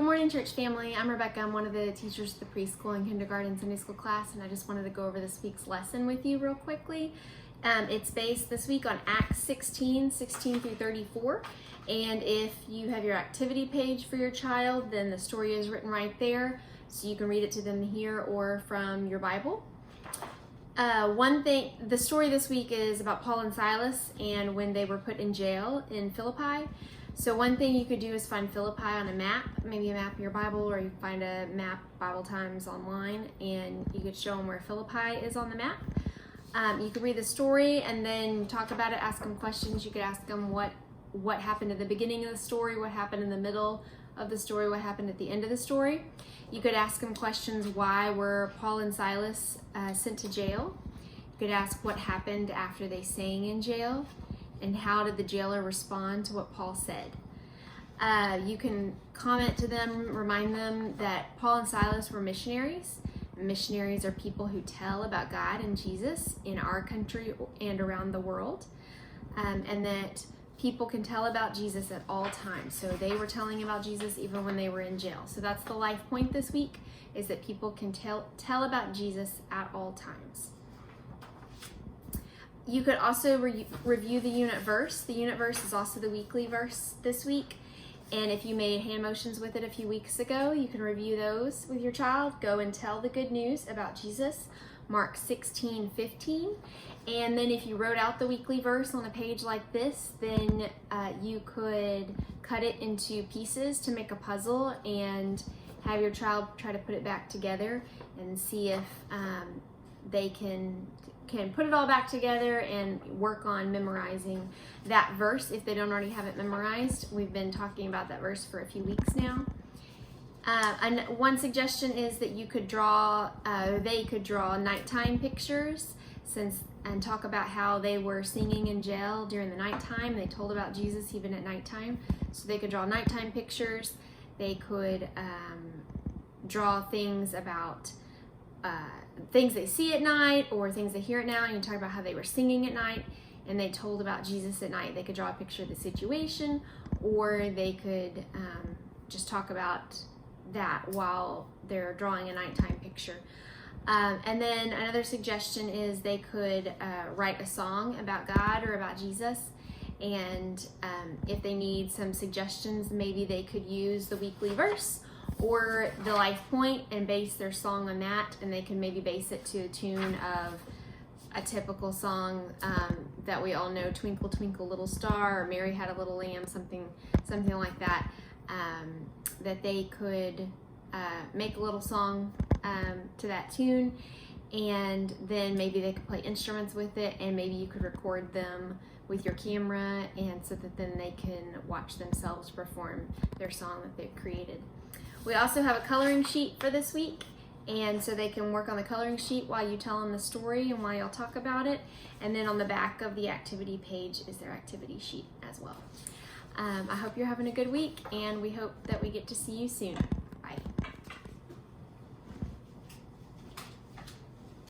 Good morning, church family. I'm Rebecca. I'm one of the teachers at the preschool and kindergarten Sunday school class, and I just wanted to go over this week's lesson with you real quickly. It's based this week on Acts 16 through 34. And if you have your activity page for your child, then the story is written right there, so you can read it to them here or from your Bible. The story this week is about Paul and Silas and when they were put in jail in Philippi. So one thing you could do is find Philippi on a map, maybe a map in your Bible, or you can find a map Bible Times online, and you could show them where Philippi is on the map. You could read the story and then talk about it, ask them questions. You could ask them what happened at the beginning of the story, what happened in the middle of the story, what happened at the end of the story. You could ask them questions, why were Paul and Silas sent to jail? You could ask what happened after they sang in jail, and how did the jailer respond to what Paul said. You can comment to them, remind them that Paul and Silas were missionaries. Missionaries are people who tell about God and Jesus in our country and around the world, and that people can tell about Jesus at all times. So they were telling about Jesus even when they were in jail. So that's the life point this week, is that people can tell about Jesus at all times. You could also review the unit verse. The unit verse is also the weekly verse this week. And if you made hand motions with it a few weeks ago, you can review those with your child. Go and tell the good news about Jesus, Mark 16:15. And then if you wrote out the weekly verse on a page like this, then you could cut it into pieces to make a puzzle and have your child try to put it back together and see if they can put it all back together and work on memorizing that verse if they don't already have it memorized. We've been talking about that verse for a few weeks now. And one suggestion is that they could draw nighttime pictures and talk about how they were singing in jail during the nighttime. They told about Jesus even at nighttime. So they could draw nighttime pictures. They could draw things about things they see at night or things they hear at night, and you talk about how they were singing at night and they told about Jesus at night. They could draw a picture of the situation, or they could just talk about that while they're drawing a nighttime picture. And then another suggestion is they could write a song about God or about Jesus, and if they need some suggestions, maybe they could use the weekly verse or the life point and base their song on that, and they can maybe base it to a tune of a typical song that we all know, Twinkle Twinkle Little Star, or Mary Had a Little Lamb, something like that, that they could make a little song to that tune, and then maybe they could play instruments with it, and maybe you could record them with your camera, and so that then they can watch themselves perform their song that they've created. We also have a coloring sheet for this week, and so they can work on the coloring sheet while you tell them the story and while y'all talk about it. And then on the back of the activity page is their activity sheet as well. I hope you're having a good week, and we hope that we get to see you soon.